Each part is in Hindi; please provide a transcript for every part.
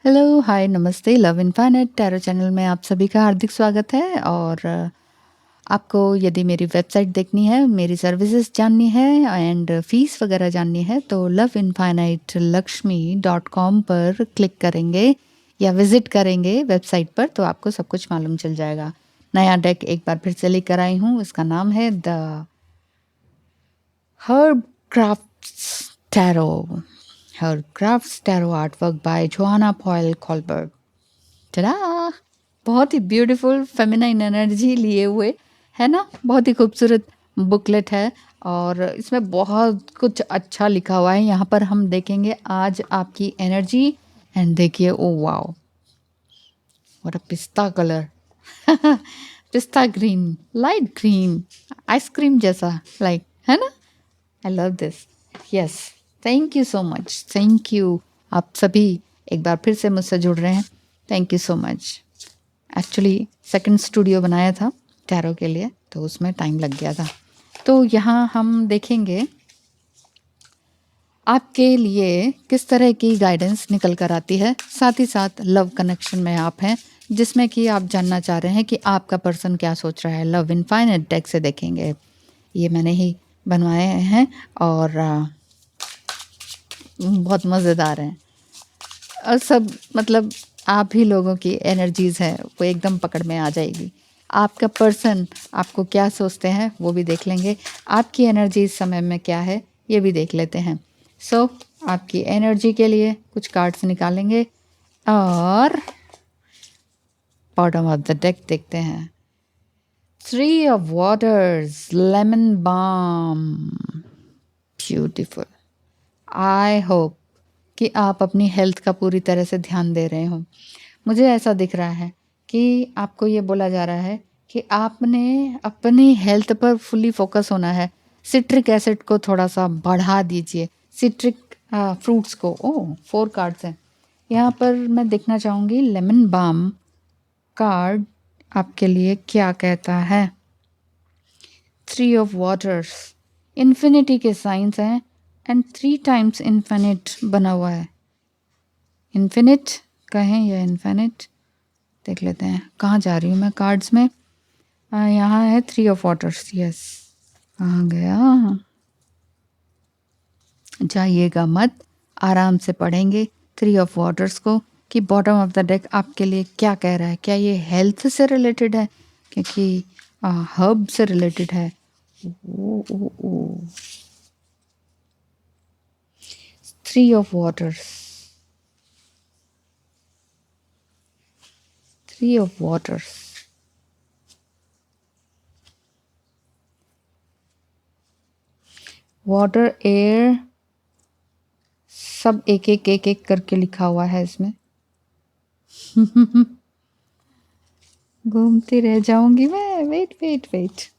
हेलो, हाय, नमस्ते, लव इनफाइनाइट टैरो चैनल में आप सभी का हार्दिक स्वागत है। और आपको यदि मेरी वेबसाइट देखनी है, मेरी सर्विसेज जाननी है एंड फीस वगैरह जाननी है तो लव इनफाइनाइट लक्ष्मी .com पर क्लिक करेंगे या विजिट करेंगे वेबसाइट पर तो आपको सब कुछ मालूम चल जाएगा। नया डेक एक बार फिर से लेकर आई हूँ, इसका नाम है the herb crafts tarot. Herb crafts tarot artwork by Joanna Powell Colbert. Tada! बहुत ही ब्यूटीफुल फेमिनाइन एनर्जी लिए हुए है ना, बहुत ही खूबसूरत बुकलेट है और इसमें बहुत कुछ अच्छा लिखा हुआ है। यहाँ पर हम देखेंगे आज आपकी एनर्जी एंड देखिए, ओ वाओ, व्हाट अ पिस्ता कलर पिस्ता ग्रीन, लाइट ग्रीन, आइसक्रीम जैसा, लाइक, है ना। I love this. Yes, thank you so much, thank you. आप सभी एक बार फिर से मुझसे जुड़ रहे हैं, thank you so much. Actually second studio बनाया था टैरो के लिए तो उसमें टाइम लग गया था। तो यहाँ हम देखेंगे आपके लिए किस तरह की गाइडेंस निकल कर आती है। साथ ही साथ लव कनेक्शन में आप हैं जिसमें कि आप जानना चाह रहे हैं कि आपका पर्सन क्या सोच रहा है। लव इनफाइनाइट डेक से देखेंगे, ये मैंने ही बनवाए हैं और बहुत मज़ेदार हैं। और सब मतलब आप ही लोगों की एनर्जीज़ है वो एकदम पकड़ में आ जाएगी। आपका पर्सन आपको क्या सोचते हैं वो भी देख लेंगे, आपकी एनर्जी इस समय में क्या है ये भी देख लेते हैं। सो आपकी एनर्जी के लिए कुछ कार्ड्स निकालेंगे और बॉटम ऑफ द डेक देखते हैं। 3 of waters, lemon balm, beautiful. I hope कि आप अपनी हेल्थ का पूरी तरह से ध्यान दे रहे हो। मुझे ऐसा दिख रहा है कि आपको ये बोला जा रहा है कि आपने अपनी हेल्थ पर फुली फोकस होना है। सिट्रिक एसिड को थोड़ा सा बढ़ा दीजिए, सिट्रिक फ्रूट्स को। ओह, 4 कार्ड्स हैं यहाँ पर। मैं देखना चाहूँगी लेमन बाम कार्ड आपके लिए क्या कहता है। 3 ऑफ वाटर्स, इन्फिनिटी के साइंस हैं एंड 3 टाइम्स इन्फिनिट बना हुआ है। इन्फिनिट कहें या इन्फिनिट, देख लेते हैं। कहाँ जा रही हूँ मैं कार्ड्स में। यहाँ है 3 ऑफ वाटर्स। यस, कहाँ गया, जाइएगा मत, आराम से पढ़ेंगे 3 ऑफ वाटर्स को कि बॉटम ऑफ द डेक आपके लिए क्या कह रहा है। क्या ये हेल्थ से रिलेटेड है, क्योंकि हर्ब से रिलेटेड है। ओ, ओ, ओ। 3 of waters, 3 of waters, water, air, सब एक एक एक एक करके लिखा हुआ है इसमें। घूमती रह जाऊंगी मैं। वेट वेट वेट,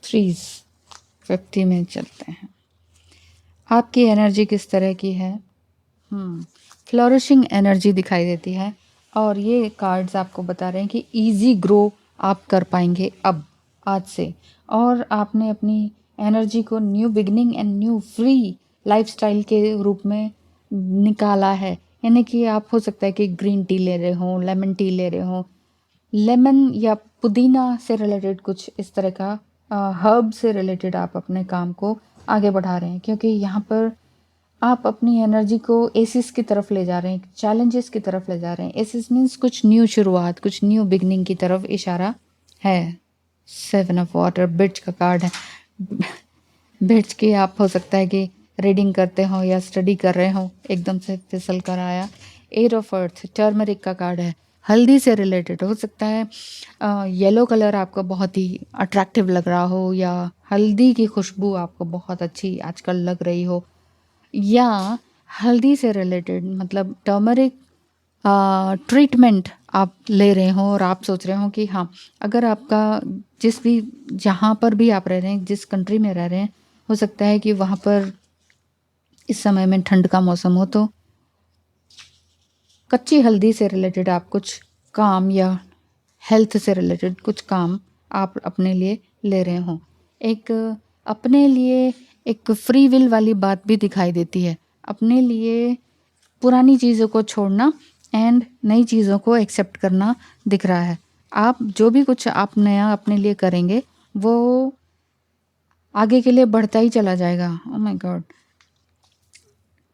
ट्रीज 50 में चलते हैं। आपकी एनर्जी किस तरह की है। फ्लोरिशिंग एनर्जी दिखाई देती है और ये कार्ड्स आपको बता रहे हैं कि इजी ग्रो आप कर पाएंगे अब, आज से। और आपने अपनी एनर्जी को new beginning and new free lifestyle के रूप में निकाला है। यानी कि आप हो सकता है कि ग्रीन टी ले रहे हो, लेमन टी ले रहे हो, लेमन या पुदीना से रिलेटेड कुछ इस तरह का हर्ब से रिलेटेड आप अपने काम को आगे बढ़ा रहे हैं। क्योंकि यहाँ पर आप अपनी एनर्जी को एसिस की तरफ ले जा रहे हैं, चैलेंजेस की तरफ ले जा रहे हैं। एसिस मीन्स कुछ न्यू शुरुआत, कुछ न्यू बिगनिंग की तरफ इशारा है। 7 ऑफ वाटर, ब्रिज का कार्ड है। ब्रिज की आप हो सकता है कि रीडिंग करते हो या स्टडी कर रहे हो, एकदम से फिसल कर आया। 8 ऑफ अर्थ, टर्मरिक का कार्ड है, हल्दी से रिलेटेड हो सकता है। येलो कलर आपको बहुत ही अट्रैक्टिव लग रहा हो या हल्दी की खुशबू आपको बहुत अच्छी आजकल लग रही हो, या हल्दी से रिलेटेड मतलब टर्मरिक ट्रीटमेंट आप ले रहे हो और आप सोच रहे हो कि हाँ, अगर आपका जिस भी, जहाँ पर भी आप रह रहे हैं, जिस कंट्री में रह रहे हैं, हो सकता है कि वहाँ पर इस समय में ठंड का मौसम हो, तो कच्ची हल्दी से रिलेटेड आप कुछ काम या हेल्थ से रिलेटेड कुछ काम आप अपने लिए ले रहे हो। एक अपने लिए एक फ्री विल वाली बात भी दिखाई देती है। अपने लिए पुरानी चीज़ों को छोड़ना एंड नई चीज़ों को एक्सेप्ट करना दिख रहा है। आप जो भी कुछ आप नया अपने लिए करेंगे वो आगे के लिए बढ़ता ही चला जाएगा। Oh my God!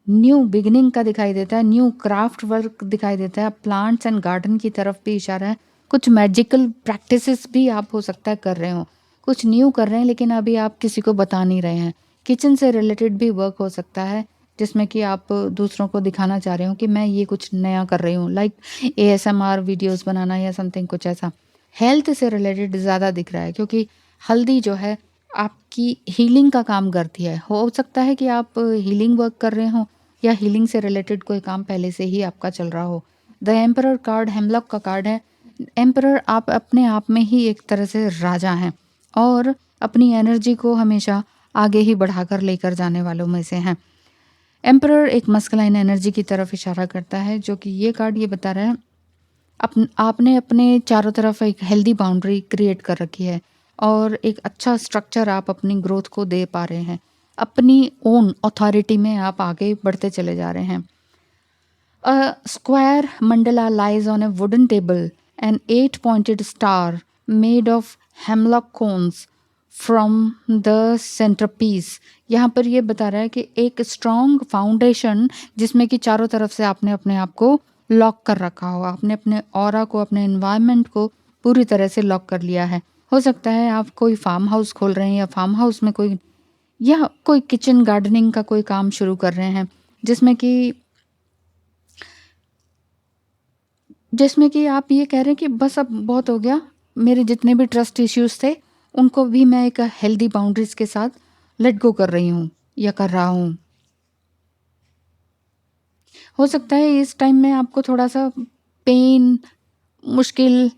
New beginning का दिखाई देता है, न्यू क्राफ्ट वर्क दिखाई देता है, प्लांट्स एंड गार्डन की तरफ भी इशारा है। कुछ मैजिकल प्रैक्टिसेस भी आप हो सकता है कर रहे हो, कुछ न्यू कर रहे हैं लेकिन अभी आप किसी को बता नहीं रहे हैं। किचन से रिलेटेड भी वर्क हो सकता है जिसमें कि आप दूसरों को दिखाना चाह रहे हो कि मैं ये कुछ नया कर रही हूँ, लाइक एएसएमआर वीडियोस बनाना या समथिंग कुछ ऐसा। हेल्थ से रिलेटेड ज़्यादा दिख रहा है क्योंकि हल्दी जो है आपकी हीलिंग का काम करती है। हो सकता है कि आप हीलिंग वर्क कर रहे हो या हीलिंग से रिलेटेड कोई काम पहले से ही आपका चल रहा हो। द एम्परर कार्ड हेमलॉक का कार्ड है। एम्परर आप अपने आप में ही एक तरह से राजा हैं और अपनी एनर्जी को हमेशा आगे ही बढ़ाकर लेकर जाने वालों में से हैं। एम्परर एक मस्कुलाइन एनर्जी की तरफ इशारा करता है, जो कि ये कार्ड ये बता रहा है आपने अपने चारों तरफ एक हेल्दी बाउंड्री क्रिएट कर रखी है और एक अच्छा स्ट्रक्चर आप अपनी ग्रोथ को दे पा रहे हैं। अपनी ओन अथॉरिटी में आप आगे बढ़ते चले जा रहे हैं। A square mandala lies on a wooden table, an 8-pointed star made of hemlock cones from the centerpiece. यहाँ पर ये बता रहा है कि एक स्ट्रॉन्ग फाउंडेशन जिसमें कि चारों तरफ से आपने अपने आप को लॉक कर रखा हो, आपने अपने ऑरा को, अपने एनवायरनमेंट को पूरी तरह से लॉक कर लिया है। हो सकता है आप कोई फार्म हाउस खोल रहे हैं या फार्म हाउस में कोई या कोई किचन गार्डनिंग का कोई काम शुरू कर रहे हैं जिसमें कि आप ये कह रहे हैं कि बस अब बहुत हो गया, मेरे जितने भी ट्रस्ट इश्यूज थे उनको भी मैं एक हेल्दी बाउंड्रीज के साथ लेट गो कर रही हूँ या कर रहा हूँ। हो सकता है इस टाइम में आपको थोड़ा सा पेन, मुश्किल,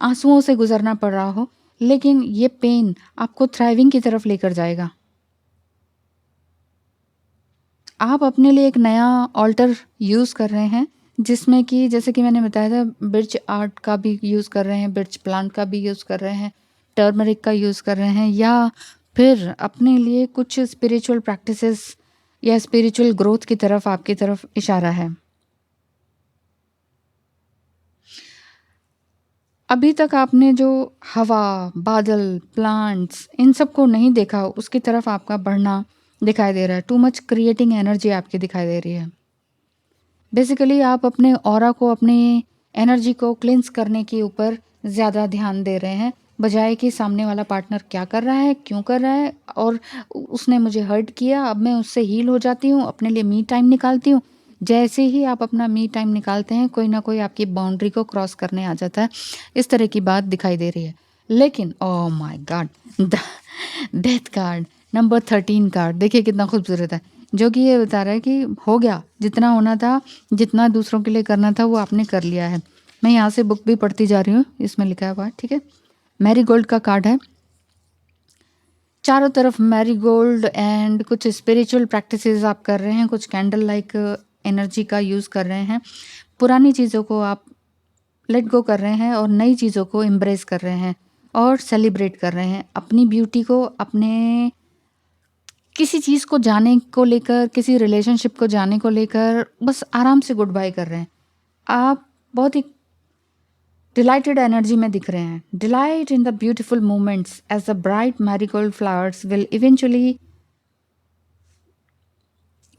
आंसुओं से गुजरना पड़ रहा हो, लेकिन ये पेन आपको थ्राइविंग की तरफ लेकर जाएगा। आप अपने लिए एक नया ऑल्टर यूज़ कर रहे हैं जिसमें कि जैसे कि मैंने बताया था बिर्च आर्ट का भी यूज़ कर रहे हैं, बिर्च प्लांट का भी यूज़ कर रहे हैं, टर्मरिक का यूज़ कर रहे हैं या फिर अपने लिए कुछ स्पिरिचुअल प्रैक्टिसेस या स्पिरिचुअल ग्रोथ की तरफ आपकी तरफ इशारा है। अभी तक आपने जो हवा, बादल, प्लांट्स इन सब को नहीं देखा उसकी तरफ आपका बढ़ना दिखाई दे रहा है। टू मच क्रिएटिंग एनर्जी आपकी दिखाई दे रही है। बेसिकली आप अपने ऑरा को, अपनी एनर्जी को क्लींस करने के ऊपर ज़्यादा ध्यान दे रहे हैं बजाय कि सामने वाला पार्टनर क्या कर रहा है, क्यों कर रहा है और उसने मुझे हर्ट किया, अब मैं उससे हील हो जाती हूँ, अपने लिए मी टाइम निकालती हूँ। जैसे ही आप अपना मी टाइम निकालते हैं कोई ना कोई आपकी बाउंड्री को क्रॉस करने आ जाता है। इस तरह की बात दिखाई दे रही है। लेकिन oh my God, death card number 13 card देखिए कितना खूबसूरत है, जो कि ये बता रहा है कि हो गया, जितना होना था, जितना दूसरों के लिए करना था वो आपने कर लिया है। मैं यहाँ से बुक भी पढ़ती जा रही हूँ, इसमें लिखा हुआ है, ठीक है। मैरीगोल्ड का कार्ड है। चारों तरफ मैरीगोल्ड एंड कुछ स्पिरिचुअल प्रैक्टिसेस आप कर रहे हैं, कुछ कैंडल लाइक एनर्जी का यूज़ कर रहे हैं। पुरानी चीज़ों को आप लेट गो कर रहे हैं और नई चीज़ों को एम्ब्रेस कर रहे हैं और सेलिब्रेट कर रहे हैं। अपनी ब्यूटी को, अपने किसी चीज़ को जाने को लेकर, किसी रिलेशनशिप को जाने को लेकर बस आराम से गुड बाय कर रहे हैं। आप बहुत ही डिलाइटेड एनर्जी में दिख रहे हैं। Delight in the beautiful moments as the bright marigold flowers will eventually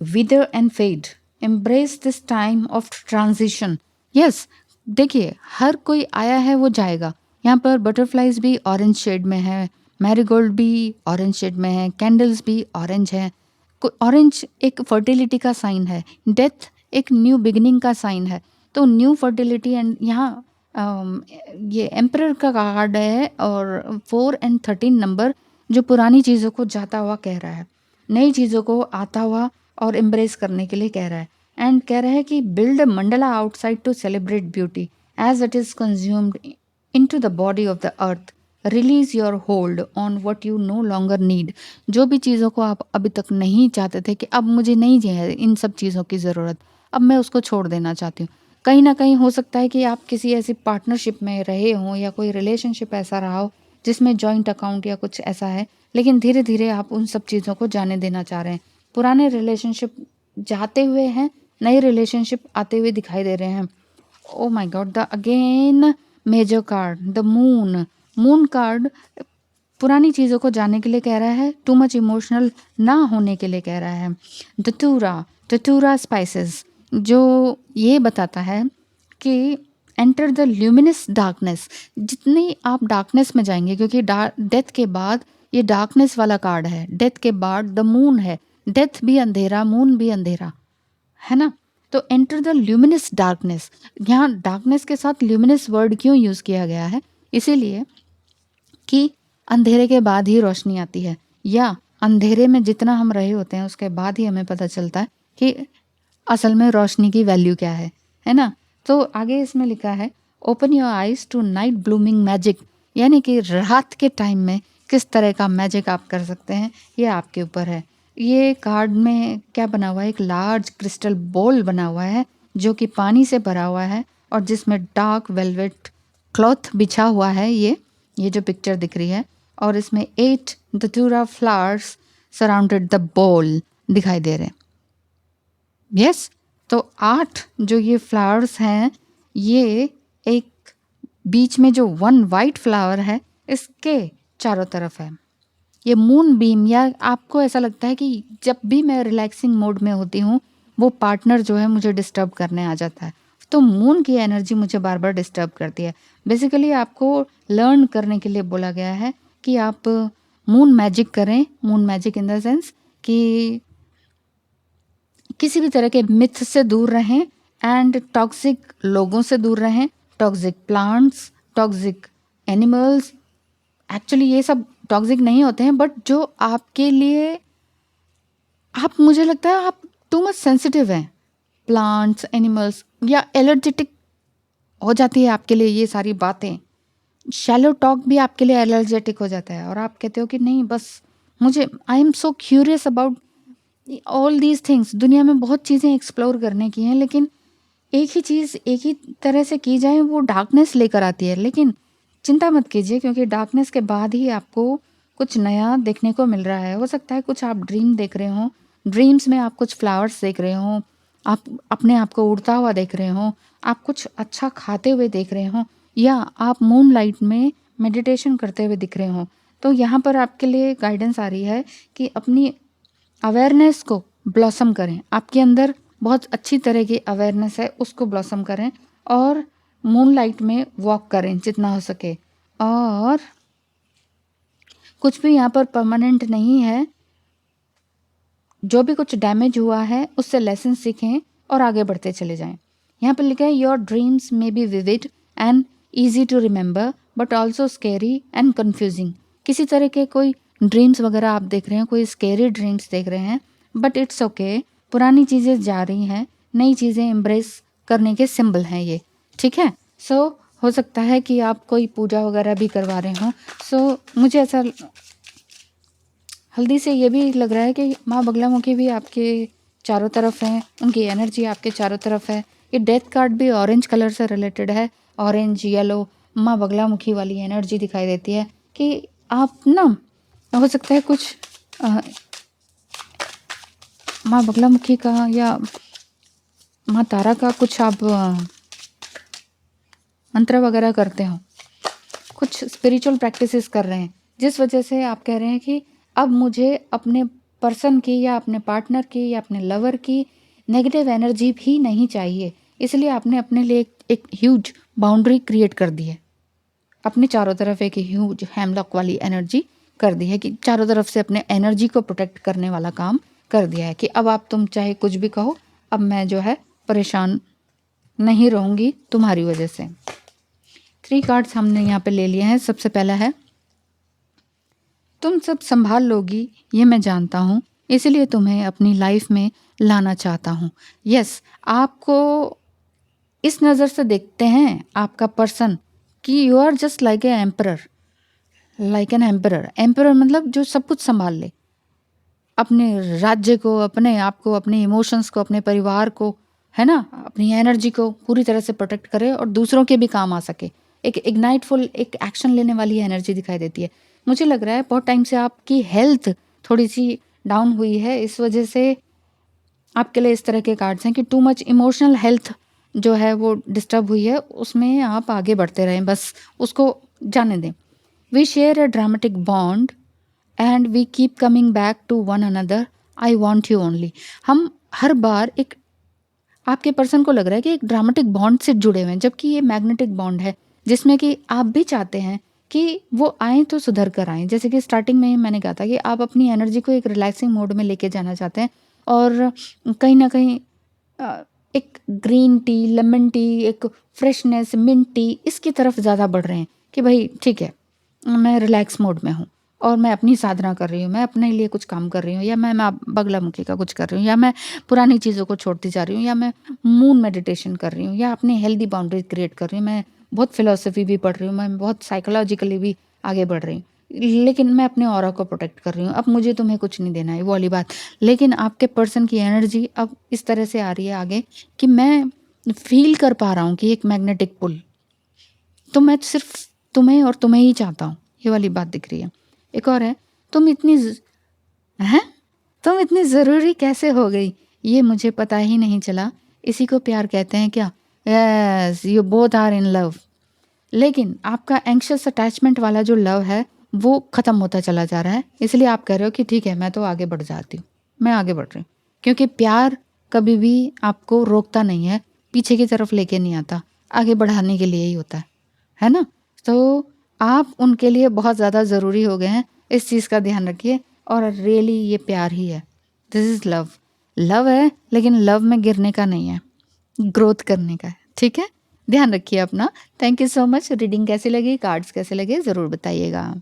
wither and fade. Embrace this time of transition. Yes, देखिए हर कोई आया है वो जाएगा। यहाँ पर बटरफ्लाइज भी ऑरेंज शेड में है, मैरीगोल्ड भी ऑरेंज शेड में है, कैंडल्स भी ऑरेंज है। ऑरेंज एक फर्टिलिटी का साइन है, डेथ एक न्यू बिगिनिंग का साइन है। तो न्यू फर्टिलिटी एंड यहाँ ये एम्परर का कार्ड है और 4 and 13 नंबर जो पुरानी चीज़ों को जाता हुआ कह रहा है, नई चीज़ों को आता हुआ और एम्ब्रेस करने के लिए कह रहा है। एंड कह रहा है कि build mandala outside to celebrate beauty as it is consumed into the body of the earth. Release your hold on what you no longer need. जो भी चीज़ों को आप अभी तक नहीं चाहते थे कि अब मुझे नहीं है इन सब चीज़ों की ज़रूरत, अब मैं उसको छोड़ देना चाहती हूँ। कहीं ना कहीं हो सकता है कि आप किसी ऐसी पार्टनरशिप में रहे हों या कोई रिलेशनशिप ऐसा रहा हो जिसमें जॉइंट अकाउंट या कुछ ऐसा है, लेकिन धीरे धीरे आप उन सब चीज़ों को जाने देना चाह रहे हैं। पुराने रिलेशनशिप जाते हुए हैं नए रिलेशनशिप आते हुए दिखाई दे रहे हैं। Oh my god, the again major card, the moon. Moon card पुरानी चीज़ों को जानने के लिए कह रहा है, टू मच इमोशनल ना होने के लिए कह रहा है। धतूरा स्पाइसेस जो ये बताता है कि एंटर द ल्यूमिनस डार्कनेस। जितनी आप डार्कनेस में जाएंगे, क्योंकि डेथ के बाद ये डार्कनेस वाला कार्ड है, डेथ के बाद द मून है, डेथ भी अंधेरा, मून भी अंधेरा, है ना। तो एंटर द ल्यूमिनस डार्कनेस, यहाँ डार्कनेस के साथ ल्यूमिनस वर्ड क्यों यूज़ किया गया है? इसीलिए कि अंधेरे के बाद ही रोशनी आती है, या अंधेरे में जितना हम रहे होते हैं उसके बाद ही हमें पता चलता है कि असल में रोशनी की वैल्यू क्या है ना। तो आगे इसमें लिखा है, open your eyes to night blooming magic, यानी कि रात के टाइम में किस तरह का मैजिक आप कर सकते हैं, ये आपके ऊपर है। ये कार्ड में क्या बना हुआ है, एक लार्ज क्रिस्टल बॉल बना हुआ है जो कि पानी से भरा हुआ है और जिसमें डार्क वेलवेट क्लॉथ बिछा हुआ है, ये जो पिक्चर दिख रही है, और इसमें 8 धतूरा फ्लावर्स सराउंडेड द बॉल दिखाई दे रहे हैं। यस, तो 8 जो ये फ्लावर्स हैं, ये एक बीच में जो वन वाइट फ्लावर है इसके चारों तरफ है। ये मून बीम, या आपको ऐसा लगता है कि जब भी मैं रिलैक्सिंग मोड में होती हूँ वो पार्टनर जो है मुझे डिस्टर्ब करने आ जाता है, तो मून की एनर्जी मुझे बार बार डिस्टर्ब करती है। बेसिकली आपको लर्न करने के लिए बोला गया है कि आप मून मैजिक करें। Moon magic in the sense कि किसी भी तरह के मिथ से दूर रहें एंड टॉक्सिक लोगों से दूर रहें, toxic plants, toxic animals. Actually ये सब टॉक्सिक नहीं होते हैं, बट जो आपके लिए, आप, मुझे लगता है आप टू मच सेंसिटिव हैं, प्लांट्स, एनिमल्स, या एलर्जेटिक हो जाती है आपके लिए ये सारी बातें। शैलो टॉक भी आपके लिए एलर्जेटिक हो जाता है और आप कहते हो कि नहीं, बस मुझे, I am so curious about all these things. दुनिया में बहुत चीज़ें एक्सप्लोर करने की हैं, लेकिन एक ही चीज़ एक ही तरह से की जाए वो डार्कनेस लेकर आती है। लेकिन चिंता मत कीजिए, क्योंकि डार्कनेस के बाद ही आपको कुछ नया देखने को मिल रहा है। हो सकता है कुछ आप ड्रीम देख रहे हो, ड्रीम्स में आप कुछ फ्लावर्स देख रहे हो, आप अपने आप को उड़ता हुआ देख रहे हो, आप कुछ अच्छा खाते हुए देख रहे हो, या आप मून लाइट में मेडिटेशन करते हुए दिख रहे हो। तो यहाँ पर आपके लिए गाइडेंस आ रही है कि अपनी अवेयरनेस को ब्लॉसम करें। आपके अंदर बहुत अच्छी तरह की अवेयरनेस है, उसको ब्लॉसम करें और मून लाइट में वॉक करें जितना हो सके। और कुछ भी यहाँ पर परमानेंट नहीं है, जो भी कुछ डैमेज हुआ है उससे लेसन सीखें और आगे बढ़ते चले जाएं। यहाँ पर लिखा है, your dreams may be vivid and easy to remember but also scary and confusing. किसी तरह के कोई ड्रीम्स वगैरह आप देख रहे हैं, कोई स्केरी ड्रीम्स देख रहे हैं, बट इट्स ओके। पुरानी चीज़ें जा रही हैं, नई चीज़ें एम्ब्रेस करने के सिंबल हैं ये, ठीक है। सो हो सकता है कि आप कोई पूजा वगैरह भी करवा रहे हों। सो मुझे ऐसा हल्दी से ये भी लग रहा है कि माँ बगलामुखी भी आपके चारों तरफ हैं, उनकी एनर्जी आपके चारों तरफ है। ये डेथ कार्ड भी ऑरेंज कलर से रिलेटेड है, ऑरेंज, येलो, माँ बगलामुखी वाली एनर्जी दिखाई देती है कि आप ना, हो सकता है कुछ माँ बगलामुखी का या माँ तारा का कुछ आप मंत्र वगैरह करते हो, कुछ स्पिरिचुअल प्रैक्टिसेस कर रहे हैं, जिस वजह से आप कह रहे हैं कि अब मुझे अपने पर्सन की या अपने पार्टनर की या अपने लवर की नेगेटिव एनर्जी भी नहीं चाहिए। इसलिए आपने अपने लिए एक ह्यूज बाउंड्री क्रिएट कर दी है, अपने चारों तरफ एक ह्यूज हेमलॉक वाली एनर्जी कर दी है कि चारों तरफ से अपने एनर्जी को प्रोटेक्ट करने वाला काम कर दिया है कि अब आप, तुम चाहे कुछ भी कहो, अब मैं जो है परेशान नहीं रहूँगी तुम्हारी वजह से। 3 कार्ड्स हमने यहाँ पे ले लिए हैं। सबसे पहला है, तुम सब संभाल लोगी ये मैं जानता हूँ, इसलिए तुम्हें अपनी लाइफ में लाना चाहता हूँ। यस, आपको इस नज़र से देखते हैं आपका पर्सन कि you are just like a emperor, like an emperor. Emperor मतलब जो सब कुछ संभाल ले, अपने राज्य को, अपने आप को, अपने इमोशंस को, अपने परिवार को, है ना, अपनी एनर्जी को पूरी तरह से प्रोटेक्ट करे और दूसरों के भी काम आ सके। एक इग्नाइटफुल, एक एक्शन लेने वाली एनर्जी दिखाई देती है। मुझे लग रहा है बहुत टाइम से आपकी हेल्थ थोड़ी सी डाउन हुई है, इस वजह से आपके लिए इस तरह के कार्ड्स हैं कि टू मच इमोशनल हेल्थ जो है वो डिस्टर्ब हुई है, उसमें आप आगे बढ़ते रहें, बस उसको जाने दें। We share a dramatic bond and we keep coming back to one another, I want you only. हम हर बार एक, आपके पर्सन को लग रहा है कि एक ड्रामेटिक बॉन्ड से जुड़े हुए हैं, जबकि ये मैग्नेटिक बॉन्ड है जिसमें कि आप भी चाहते हैं कि वो आएँ तो सुधर कर आएँ। जैसे कि स्टार्टिंग में ही मैंने कहा था कि आप अपनी एनर्जी को एक रिलैक्सिंग मोड में लेके जाना चाहते हैं, और कहीं न कहीं एक ग्रीन टी, लेमन टी, एक फ्रेशनेस, मिंट टी, इसकी तरफ ज़्यादा बढ़ रहे हैं कि भई ठीक है, मैं रिलैक्स मोड में हूँ और मैं अपनी साधना कर रही हूँ, मैं अपने लिए कुछ काम कर रही हूँ, या मैं बगलामुखी का कुछ कर रही हूँ, या मैं पुरानी चीज़ों को छोड़ती जा रही हूँ, या मैं मून मेडिटेशन कर रही हूँ, या अपनी हेल्दी बाउंड्रीज क्रिएट कर रही हूँ, मैं बहुत फिलॉसफी भी पढ़ रही हूँ, मैं बहुत साइकोलॉजिकली भी आगे बढ़ रही हूँ, लेकिन मैं अपने ऑरा को प्रोटेक्ट कर रही हूँ, अब मुझे तुम्हें कुछ नहीं देना है, वो वाली बात। लेकिन आपके पर्सन की एनर्जी अब इस तरह से आ रही है आगे कि मैं फील कर पा रहा हूँ कि एक मैग्नेटिक पुल, तो मैं सिर्फ तुम्हें और तुम्हें ही चाहता हूँ, ये वाली बात दिख रही है। एक और है, तुम इतनी हैं, तुम इतनी ज़रूरी कैसे हो गई, ये मुझे पता ही नहीं चला, इसी को प्यार कहते हैं क्या? Yes, you both are in love. लेकिन आपका एंग्शियस अटैचमेंट वाला जो लव है वो ख़त्म होता चला जा रहा है, इसलिए आप कह रहे हो कि ठीक है, मैं तो आगे बढ़ जाती हूँ, मैं आगे बढ़ रही हूँ। क्योंकि प्यार कभी भी आपको रोकता नहीं है, पीछे की तरफ लेके नहीं आता, आगे बढ़ाने के लिए ही होता है ना? तो आप उनके लिए बहुत ज़्यादा ज़रूरी हो गए हैं, इस चीज़ का ध्यान रखिए। और रियली ये प्यार ही है, दिस इज़ लव। लव है, लेकिन लव में गिरने का नहीं है, ग्रोथ करने का है, ठीक है? ध्यान रखिए अपना। Thank you so much. Reading कैसी लगी, कार्ड्स कैसे लगे, ज़रूर बताइएगा।